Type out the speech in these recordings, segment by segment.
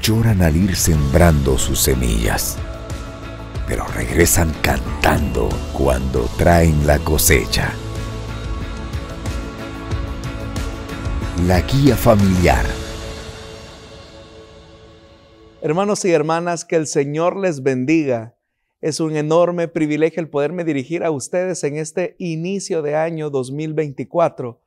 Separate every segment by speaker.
Speaker 1: lloran al ir sembrando sus semillas, pero regresan cantando cuando traen la cosecha. La guía familiar.
Speaker 2: Hermanos y hermanas, que el Señor les bendiga. Es un enorme privilegio el poderme dirigir a ustedes en este inicio de año 2024,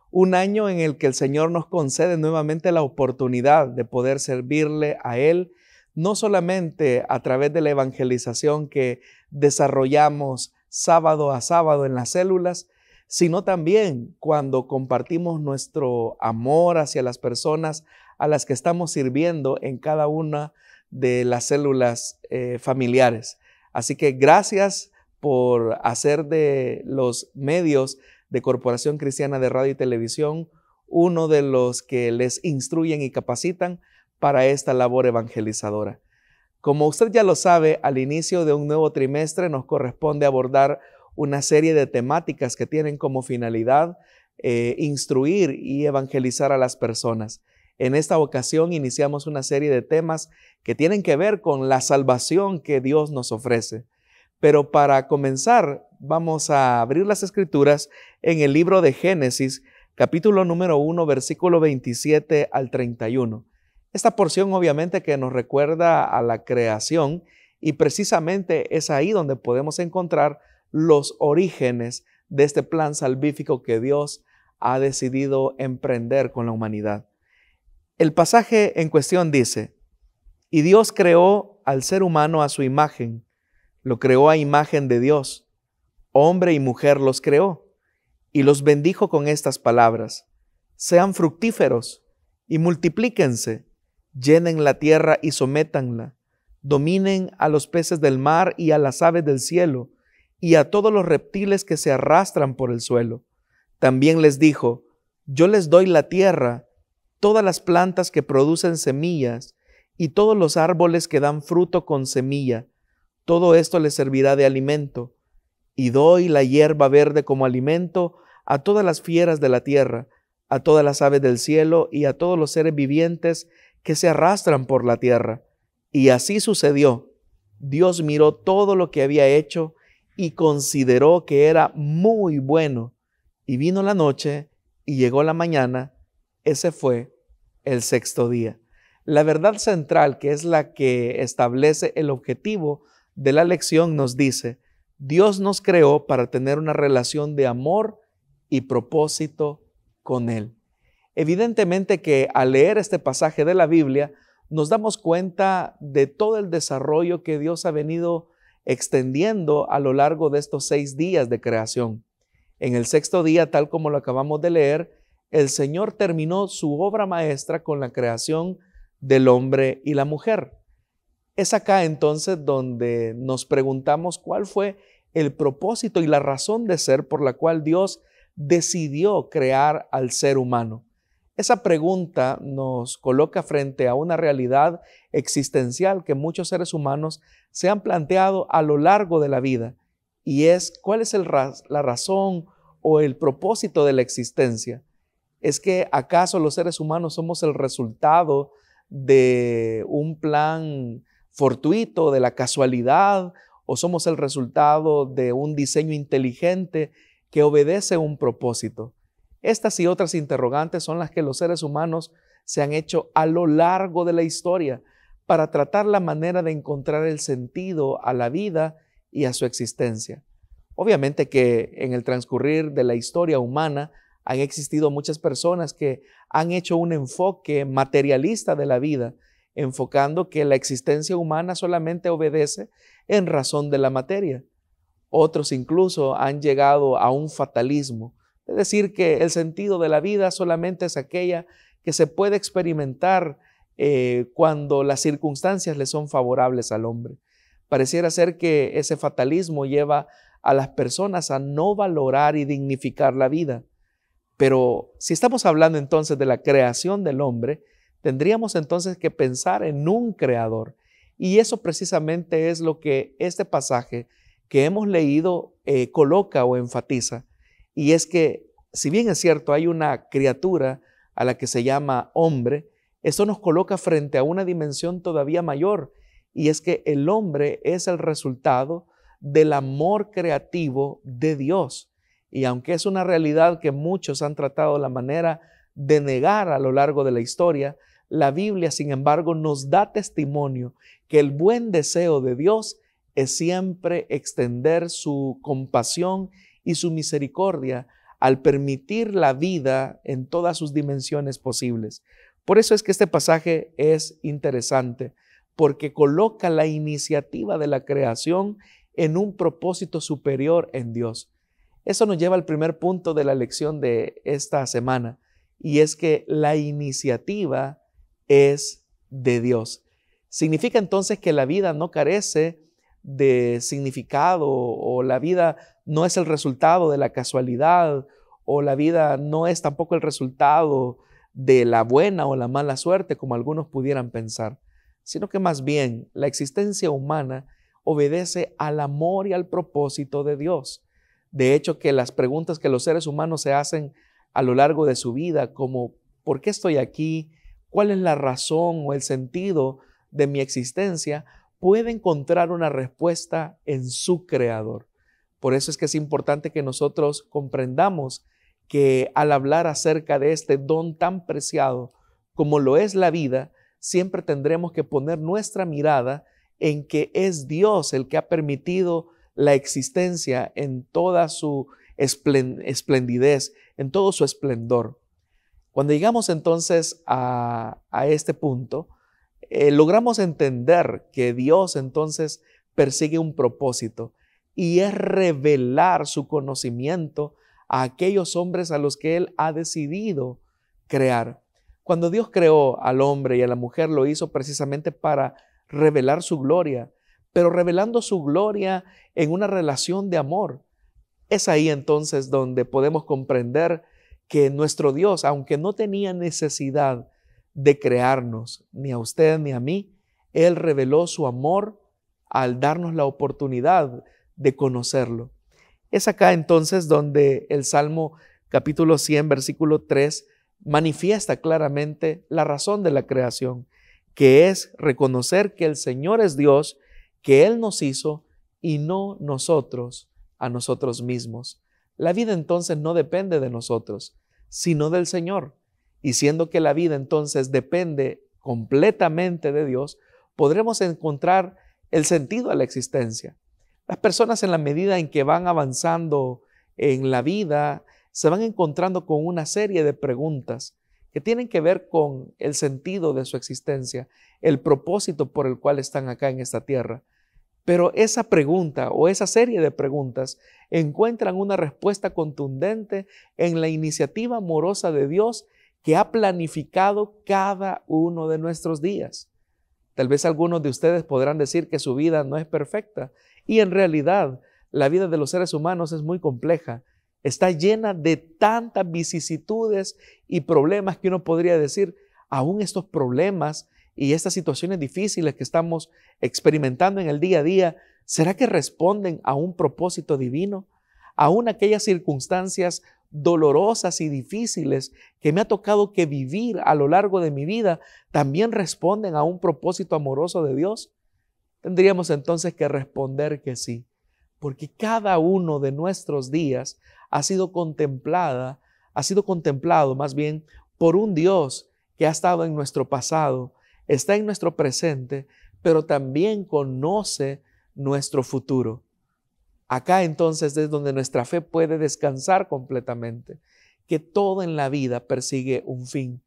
Speaker 2: un año en el que el Señor nos concede nuevamente la oportunidad de poder servirle a Él, no solamente a través de la evangelización que desarrollamos sábado a sábado en las células, sino también cuando compartimos nuestro amor hacia las personas a las que estamos sirviendo en cada una de las células familiares. Así que gracias por hacer de los medios de Corporación Cristiana de Radio y Televisión uno de los que les instruyen y capacitan para esta labor evangelizadora. Como usted ya lo sabe, al inicio de un nuevo trimestre nos corresponde abordar una serie de temáticas que tienen como finalidad instruir y evangelizar a las personas. En esta ocasión iniciamos una serie de temas que tienen que ver con la salvación que Dios nos ofrece. Pero para comenzar, vamos a abrir las Escrituras en el libro de Génesis, capítulo número 1, versículo 27 al 31. Esta porción obviamente que nos recuerda a la creación y precisamente es ahí donde podemos encontrar los orígenes de este plan salvífico que Dios ha decidido emprender con la humanidad. El pasaje en cuestión dice: y Dios creó al ser humano a su imagen, lo creó a imagen de Dios, hombre y mujer los creó, y los bendijo con estas palabras: sean fructíferos y multiplíquense, llenen la tierra y sométanla, dominen a los peces del mar y a las aves del cielo, y a todos los reptiles que se arrastran por el suelo. También les dijo: yo les doy la tierra, todas las plantas que producen semillas y todos los árboles que dan fruto con semilla, todo esto les servirá de alimento. Y doy la hierba verde como alimento a todas las fieras de la tierra, a todas las aves del cielo y a todos los seres vivientes que se arrastran por la tierra. Y así sucedió. Dios miró todo lo que había hecho y consideró que era muy bueno. Y vino la noche y llegó la mañana. Ese fue el sexto día. La verdad central, que es la que establece el objetivo de la lección, nos dice: Dios nos creó para tener una relación de amor y propósito con Él. Evidentemente que al leer este pasaje de la Biblia nos damos cuenta de todo el desarrollo que Dios ha venido extendiendo a lo largo de estos 6 días de creación. En el sexto día, tal como lo acabamos de leer, el Señor terminó su obra maestra con la creación del hombre y la mujer. Es acá entonces donde nos preguntamos cuál fue el propósito y la razón de ser por la cual Dios decidió crear al ser humano. Esa pregunta nos coloca frente a una realidad existencial que muchos seres humanos se han planteado a lo largo de la vida, y es: ¿cuál es la razón o el propósito de la existencia? ¿Es que acaso los seres humanos somos el resultado de un plan fortuito, de la casualidad, o somos el resultado de un diseño inteligente que obedece un propósito? Estas y otras interrogantes son las que los seres humanos se han hecho a lo largo de la historia para tratar la manera de encontrar el sentido a la vida y a su existencia. Obviamente que en el transcurrir de la historia humana han existido muchas personas que han hecho un enfoque materialista de la vida, enfocando que la existencia humana solamente obedece en razón de la materia. Otros incluso han llegado a un fatalismo, es decir, que el sentido de la vida solamente es aquella que se puede experimentar cuando las circunstancias le son favorables al hombre. Pareciera ser que ese fatalismo lleva a las personas a no valorar y dignificar la vida. Pero si estamos hablando entonces de la creación del hombre, tendríamos entonces que pensar en un creador. Y eso precisamente es lo que este pasaje que hemos leído coloca o enfatiza. Y es que, si bien es cierto, hay una criatura a la que se llama hombre, Esto nos coloca frente a una dimensión todavía mayor, y es que el hombre es el resultado del amor creativo de Dios. Y aunque es una realidad que muchos han tratado la manera de negar a lo largo de la historia, la Biblia, sin embargo, nos da testimonio que el buen deseo de Dios es siempre extender su compasión y su misericordia al permitir la vida en todas sus dimensiones posibles. Por eso es que este pasaje es interesante, porque coloca la iniciativa de la creación en un propósito superior en Dios. Eso nos lleva al primer punto de la lección de esta semana, y es que la iniciativa es de Dios. Significa entonces que la vida no carece de significado, o la vida no es el resultado de la casualidad, o la vida no es tampoco el resultado de la buena o la mala suerte, como algunos pudieran pensar, sino que más bien la existencia humana obedece al amor y al propósito de Dios. De hecho, que las preguntas que los seres humanos se hacen a lo largo de su vida, como ¿por qué estoy aquí? ¿Cuál es la razón o el sentido de mi existencia?, puede encontrar una respuesta en su Creador. Por eso es que es importante que nosotros comprendamos que al hablar acerca de este don tan preciado como lo es la vida, siempre tendremos que poner nuestra mirada en que es Dios el que ha permitido la existencia en toda su esplendidez, en todo su esplendor. Cuando llegamos entonces a este punto, logramos entender que Dios entonces persigue un propósito, y es revelar su conocimiento a aquellos hombres a los que Él ha decidido crear. Cuando Dios creó al hombre y a la mujer, lo hizo precisamente para revelar su gloria, pero revelando su gloria en una relación de amor. Es ahí entonces donde podemos comprender que nuestro Dios, aunque no tenía necesidad de crearnos, ni a usted ni a mí, Él reveló su amor al darnos la oportunidad de conocerlo. Es acá entonces donde el Salmo capítulo 100, versículo 3, manifiesta claramente la razón de la creación, que es reconocer que el Señor es Dios, que Él nos hizo y no nosotros a nosotros mismos. La vida entonces no depende de nosotros, sino del Señor. Y siendo que la vida entonces depende completamente de Dios, podremos encontrar el sentido a la existencia. Las personas, en la medida en que van avanzando en la vida, se van encontrando con una serie de preguntas que tienen que ver con el sentido de su existencia, el propósito por el cual están acá en esta tierra. Pero esa pregunta o esa serie de preguntas encuentran una respuesta contundente en la iniciativa amorosa de Dios, que ha planificado cada uno de nuestros días. Tal vez algunos de ustedes podrán decir que su vida no es perfecta, y en realidad la vida de los seres humanos es muy compleja. Está llena de tantas vicisitudes y problemas que uno podría decir, aún estos problemas y estas situaciones difíciles que estamos experimentando en el día a día, ¿será que responden a un propósito divino? Aún aquellas circunstancias dolorosas y difíciles que me ha tocado que vivir a lo largo de mi vida, ¿también responden a un propósito amoroso de Dios? Tendríamos entonces que responder que sí, porque cada uno de nuestros días ha sido contemplado más bien por un Dios que ha estado en nuestro pasado, está en nuestro presente, pero también conoce nuestro futuro. Acá entonces es donde nuestra fe puede descansar completamente, que todo en la vida persigue un fin,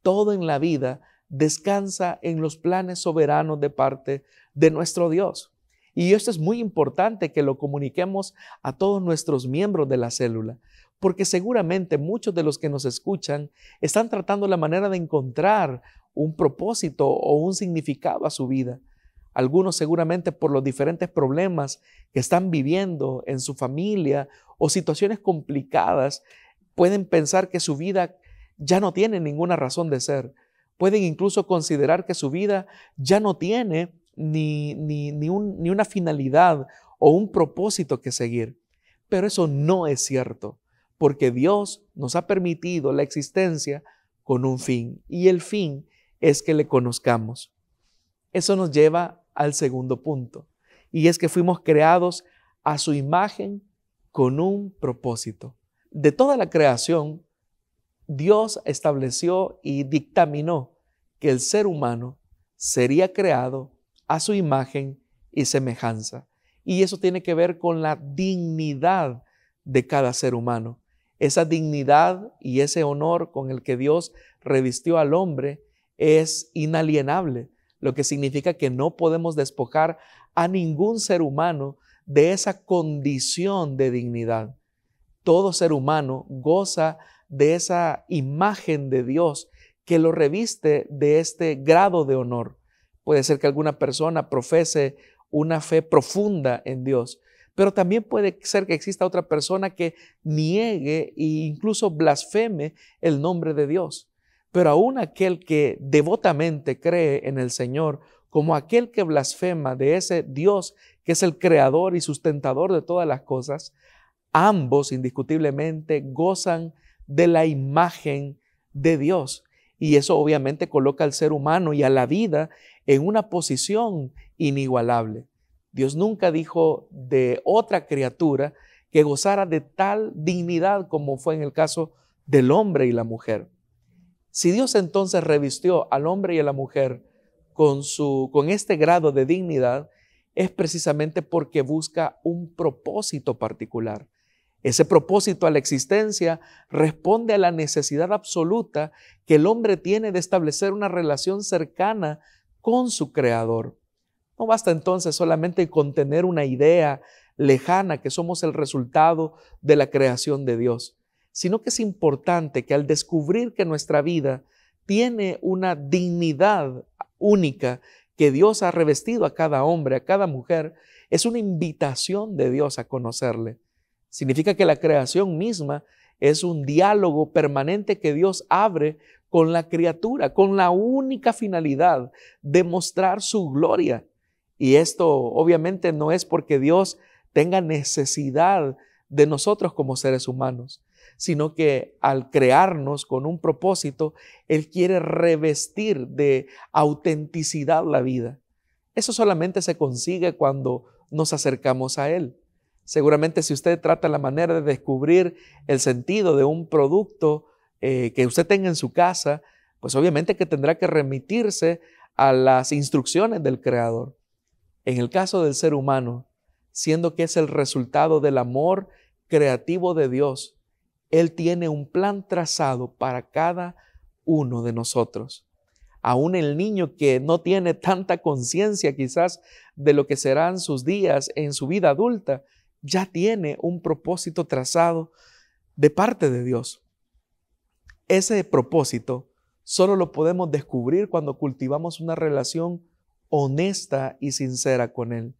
Speaker 2: todo en la vida descansa en los planes soberanos de parte de nuestro Dios. Y esto es muy importante que lo comuniquemos a todos nuestros miembros de la célula, porque seguramente muchos de los que nos escuchan están tratando la manera de encontrar un propósito o un significado a su vida. Algunos seguramente por los diferentes problemas que están viviendo en su familia o situaciones complicadas, pueden pensar que su vida ya no tiene ninguna razón de ser. Pueden incluso considerar que su vida ya no tiene ni una finalidad o un propósito que seguir. Pero eso no es cierto, porque Dios nos ha permitido la existencia con un fin, y el fin es que le conozcamos. Eso nos lleva al segundo punto, y es que fuimos creados a su imagen con un propósito. De toda la creación, Dios estableció y dictaminó que el ser humano sería creado a su imagen y semejanza. Y eso tiene que ver con la dignidad de cada ser humano. Esa dignidad y ese honor con el que Dios revistió al hombre es inalienable, lo que significa que no podemos despojar a ningún ser humano de esa condición de dignidad. Todo ser humano goza de esa imagen de Dios que lo reviste de este grado de honor. Puede ser que alguna persona profese una fe profunda en Dios, pero también puede ser que exista otra persona que niegue e incluso blasfeme el nombre de Dios. Pero aún aquel que devotamente cree en el Señor, como aquel que blasfema de ese Dios que es el creador y sustentador de todas las cosas, ambos indiscutiblemente gozan de la imagen de Dios. Y eso obviamente coloca al ser humano y a la vida en una posición inigualable. Dios nunca dijo de otra criatura que gozara de tal dignidad como fue en el caso del hombre y la mujer. Si Dios entonces revistió al hombre y a la mujer con este grado de dignidad, es precisamente porque busca un propósito particular. Ese propósito a la existencia responde a la necesidad absoluta que el hombre tiene de establecer una relación cercana con su Creador. No basta entonces solamente con tener una idea lejana que somos el resultado de la creación de Dios, sino que es importante que al descubrir que nuestra vida tiene una dignidad única que Dios ha revestido a cada hombre, a cada mujer, es una invitación de Dios a conocerle. Significa que la creación misma es un diálogo permanente que Dios abre con la criatura, con la única finalidad de mostrar su gloria. Y esto obviamente no es porque Dios tenga necesidad de nosotros como seres humanos, sino que al crearnos con un propósito, Él quiere revestir de autenticidad la vida. Eso solamente se consigue cuando nos acercamos a Él. Seguramente si usted trata la manera de descubrir el sentido de un producto que usted tenga en su casa, pues obviamente que tendrá que remitirse a las instrucciones del Creador. En el caso del ser humano, siendo que es el resultado del amor creativo de Dios, Él tiene un plan trazado para cada uno de nosotros. Aún el niño que no tiene tanta conciencia quizás de lo que serán sus días en su vida adulta, ya tiene un propósito trazado de parte de Dios. Ese propósito solo lo podemos descubrir cuando cultivamos una relación honesta y sincera con Él.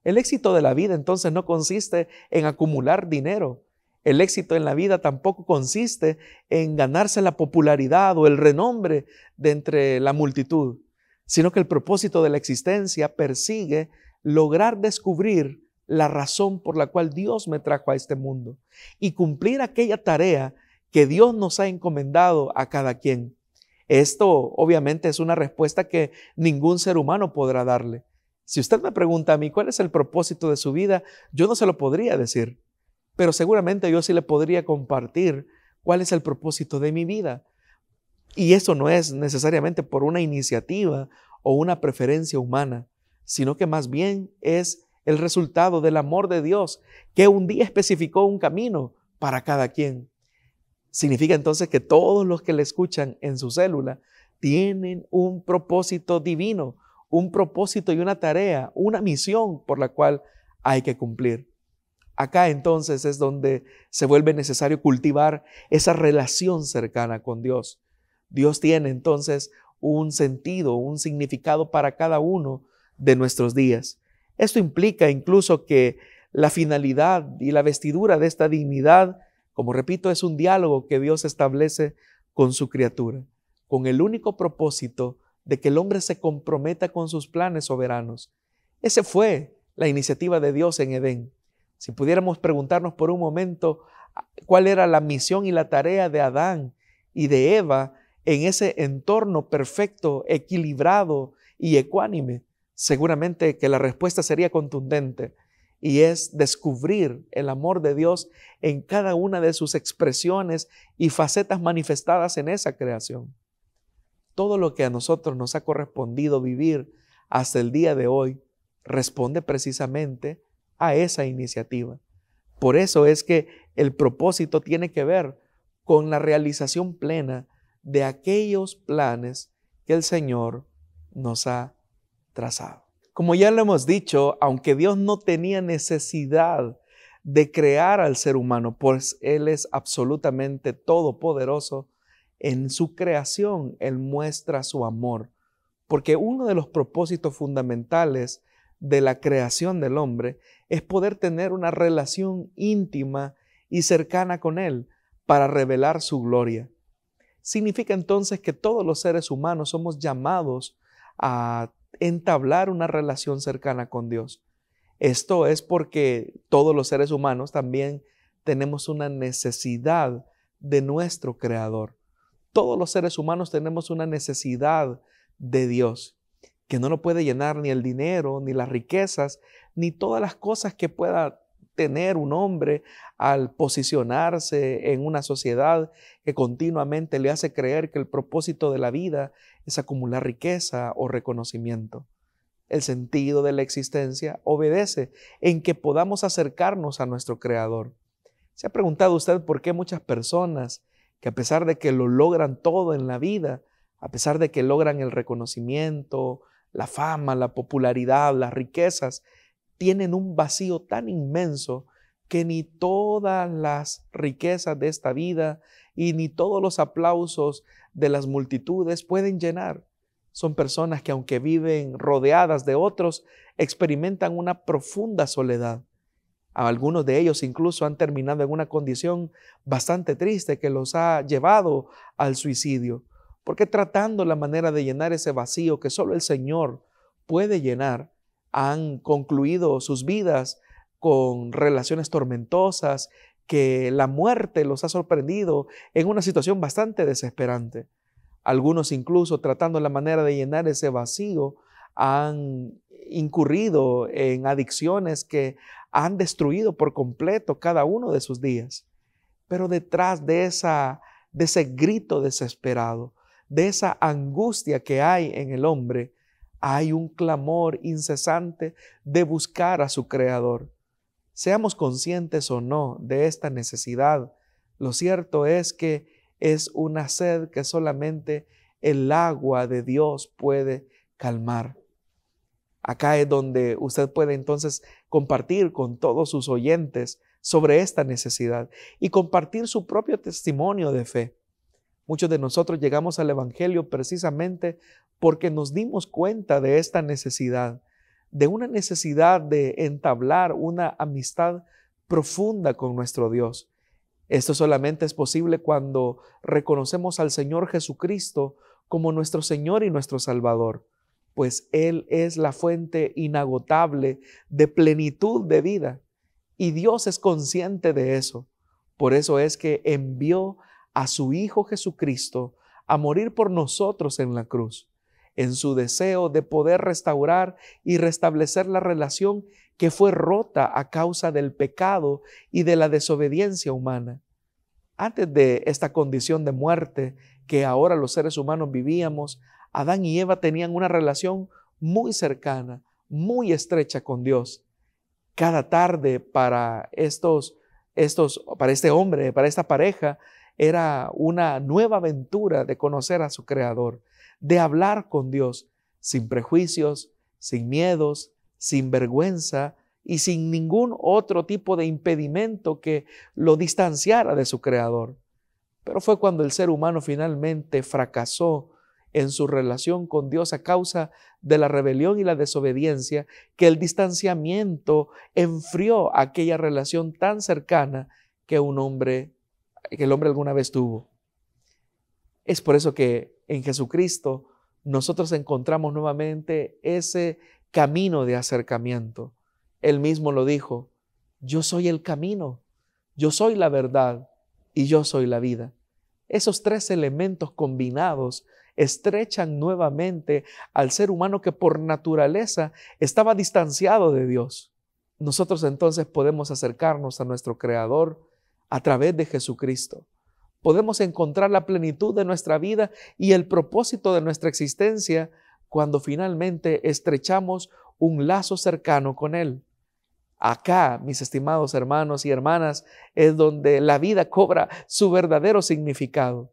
Speaker 2: El éxito de la vida entonces no consiste en acumular dinero. El éxito en la vida tampoco consiste en ganarse la popularidad o el renombre de entre la multitud, sino que el propósito de la existencia persigue lograr descubrir la razón por la cual Dios me trajo a este mundo y cumplir aquella tarea que Dios nos ha encomendado a cada quien. Esto obviamente es una respuesta que ningún ser humano podrá darle. Si usted me pregunta a mí cuál es el propósito de su vida, yo no se lo podría decir, pero seguramente yo sí le podría compartir cuál es el propósito de mi vida. Y eso no es necesariamente por una iniciativa o una preferencia humana, sino que más bien es el resultado del amor de Dios, que un día especificó un camino para cada quien. Significa entonces que todos los que le escuchan en su célula tienen un propósito divino, un propósito y una tarea, una misión por la cual hay que cumplir. Acá entonces es donde se vuelve necesario cultivar esa relación cercana con Dios. Dios tiene entonces un sentido, un significado para cada uno de nuestros días. Esto implica incluso que la finalidad y la vestidura de esta dignidad, como repito, es un diálogo que Dios establece con su criatura, con el único propósito de que el hombre se comprometa con sus planes soberanos. Esa fue la iniciativa de Dios en Edén. Si pudiéramos preguntarnos por un momento cuál era la misión y la tarea de Adán y de Eva en ese entorno perfecto, equilibrado y ecuánime, seguramente que la respuesta sería contundente, y es descubrir el amor de Dios en cada una de sus expresiones y facetas manifestadas en esa creación. Todo lo que a nosotros nos ha correspondido vivir hasta el día de hoy responde precisamente a esa iniciativa. Por eso es que el propósito tiene que ver con la realización plena de aquellos planes que el Señor nos ha trazado. Como ya lo hemos dicho, aunque Dios no tenía necesidad de crear al ser humano, pues Él es absolutamente todopoderoso, en su creación Él muestra su amor, porque uno de los propósitos fundamentales de la creación del hombre es poder tener una relación íntima y cercana con Él para revelar su gloria. Significa entonces que todos los seres humanos somos llamados a entablar una relación cercana con Dios. Esto es porque todos los seres humanos también tenemos una necesidad de nuestro Creador. Todos los seres humanos tenemos una necesidad de Dios, que no lo puede llenar ni el dinero, ni las riquezas, ni todas las cosas que pueda tener un hombre al posicionarse en una sociedad que continuamente le hace creer que el propósito de la vida es acumular riqueza o reconocimiento. El sentido de la existencia obedece en que podamos acercarnos a nuestro Creador. ¿Se ha preguntado usted por qué muchas personas que a pesar de que lo logran todo en la vida, a pesar de que logran el reconocimiento, la fama, la popularidad, las riquezas, tienen un vacío tan inmenso que ni todas las riquezas de esta vida y ni todos los aplausos de las multitudes pueden llenar? Son personas que, aunque viven rodeadas de otros, experimentan una profunda soledad. Algunos de ellos incluso han terminado en una condición bastante triste que los ha llevado al suicidio, porque tratando la manera de llenar ese vacío que solo el Señor puede llenar, han concluido sus vidas con relaciones tormentosas, que la muerte los ha sorprendido en una situación bastante desesperante. Algunos incluso, tratando la manera de llenar ese vacío, han incurrido en adicciones que han destruido por completo cada uno de sus días. Pero detrás de ese grito desesperado, de esa angustia que hay en el hombre, hay un clamor incesante de buscar a su Creador. Seamos conscientes o no de esta necesidad, lo cierto es que es una sed que solamente el agua de Dios puede calmar. Acá es donde usted puede entonces compartir con todos sus oyentes sobre esta necesidad y compartir su propio testimonio de fe. Muchos de nosotros llegamos al Evangelio precisamente porque nos dimos cuenta de esta necesidad, de una necesidad de entablar una amistad profunda con nuestro Dios. Esto solamente es posible cuando reconocemos al Señor Jesucristo como nuestro Señor y nuestro Salvador, pues Él es la fuente inagotable de plenitud de vida y Dios es consciente de eso. Por eso es que envió a su Hijo Jesucristo a morir por nosotros en la cruz, en su deseo de poder restaurar y restablecer la relación que fue rota a causa del pecado y de la desobediencia humana. Antes de esta condición de muerte que ahora los seres humanos vivíamos, Adán y Eva tenían una relación muy cercana, muy estrecha con Dios. Cada tarde para para este hombre, para esta pareja, era una nueva aventura de conocer a su Creador, de hablar con Dios sin prejuicios, sin miedos, sin vergüenza y sin ningún otro tipo de impedimento que lo distanciara de su Creador. Pero fue cuando el ser humano finalmente fracasó en su relación con Dios a causa de la rebelión y la desobediencia, que el distanciamiento enfrió aquella relación tan cercana que el hombre alguna vez tuvo. Es por eso que en Jesucristo nosotros encontramos nuevamente ese camino de acercamiento. Él mismo lo dijo: yo soy el camino, yo soy la verdad y yo soy la vida. Esos tres elementos combinados estrechan nuevamente al ser humano que por naturaleza estaba distanciado de Dios. Nosotros entonces podemos acercarnos a nuestro Creador a través de Jesucristo. Podemos encontrar la plenitud de nuestra vida y el propósito de nuestra existencia cuando finalmente estrechamos un lazo cercano con Él. Acá, mis estimados hermanos y hermanas, es donde la vida cobra su verdadero significado.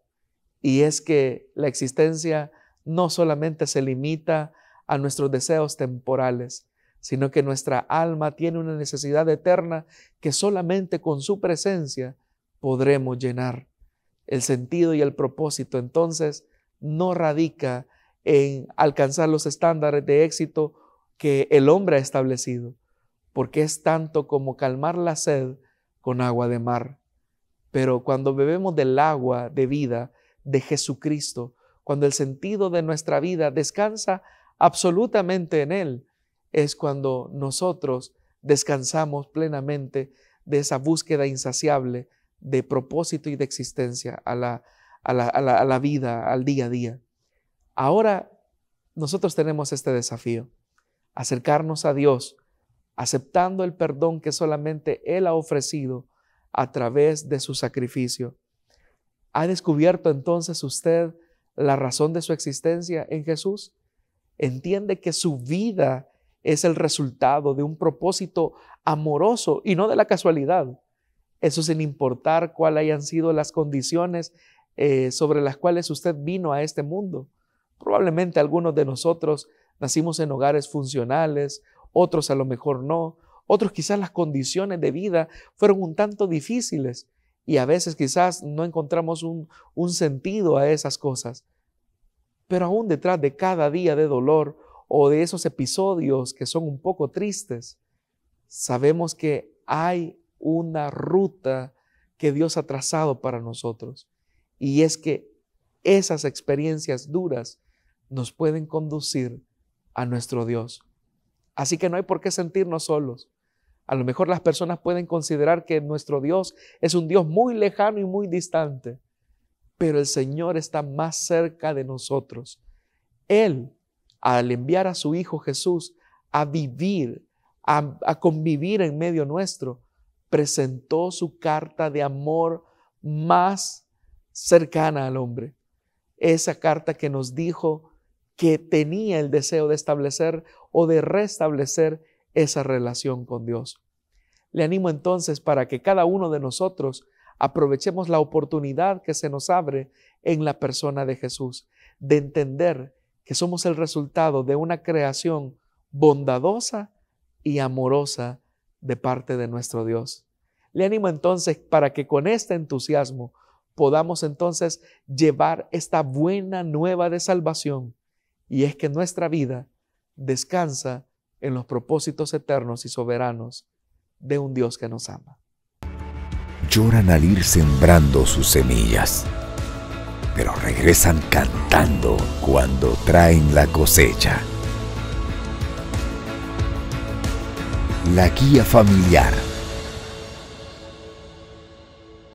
Speaker 2: Y es que la existencia no solamente se limita a nuestros deseos temporales, sino que nuestra alma tiene una necesidad eterna que solamente con su presencia podremos llenar. El sentido y el propósito entonces no radica en alcanzar los estándares de éxito que el hombre ha establecido, porque es tanto como calmar la sed con agua de mar. Pero cuando bebemos del agua de vida de Jesucristo, cuando el sentido de nuestra vida descansa absolutamente en Él, es cuando nosotros descansamos plenamente de esa búsqueda insaciable de propósito y de existencia a la vida, al día a día. Ahora nosotros tenemos este desafío, acercarnos a Dios, aceptando el perdón que solamente Él ha ofrecido a través de su sacrificio. ¿Ha descubierto entonces usted la razón de su existencia en Jesús? ¿Entiende que su vida es el resultado de un propósito amoroso y no de la casualidad? Eso sin importar cuáles hayan sido las condiciones sobre las cuales usted vino a este mundo. Probablemente algunos de nosotros nacimos en hogares funcionales, otros a lo mejor no, otros quizás las condiciones de vida fueron un tanto difíciles y a veces quizás no encontramos un sentido a esas cosas. Pero aún detrás de cada día de dolor o de esos episodios que son un poco tristes, sabemos que hay una ruta que Dios ha trazado para nosotros. Y es que esas experiencias duras nos pueden conducir a nuestro Dios. Así que no hay por qué sentirnos solos. A lo mejor las personas pueden considerar que nuestro Dios es un Dios muy lejano y muy distante, pero el Señor está más cerca de nosotros. Él, al enviar a su Hijo Jesús a vivir, a convivir en medio nuestro, presentó su carta de amor más cercana al hombre. Esa carta que nos dijo que tenía el deseo de establecer o de restablecer esa relación con Dios. Le animo entonces para que cada uno de nosotros aprovechemos la oportunidad que se nos abre en la persona de Jesús, de entender que somos el resultado de una creación bondadosa y amorosa de parte de nuestro Dios. Le animo entonces para que con este entusiasmo podamos entonces llevar esta buena nueva de salvación, y es que nuestra vida descansa en los propósitos eternos y soberanos de un Dios que nos ama.
Speaker 1: Lloran al ir sembrando sus semillas, pero regresan cantando cuando traen la cosecha. La guía familiar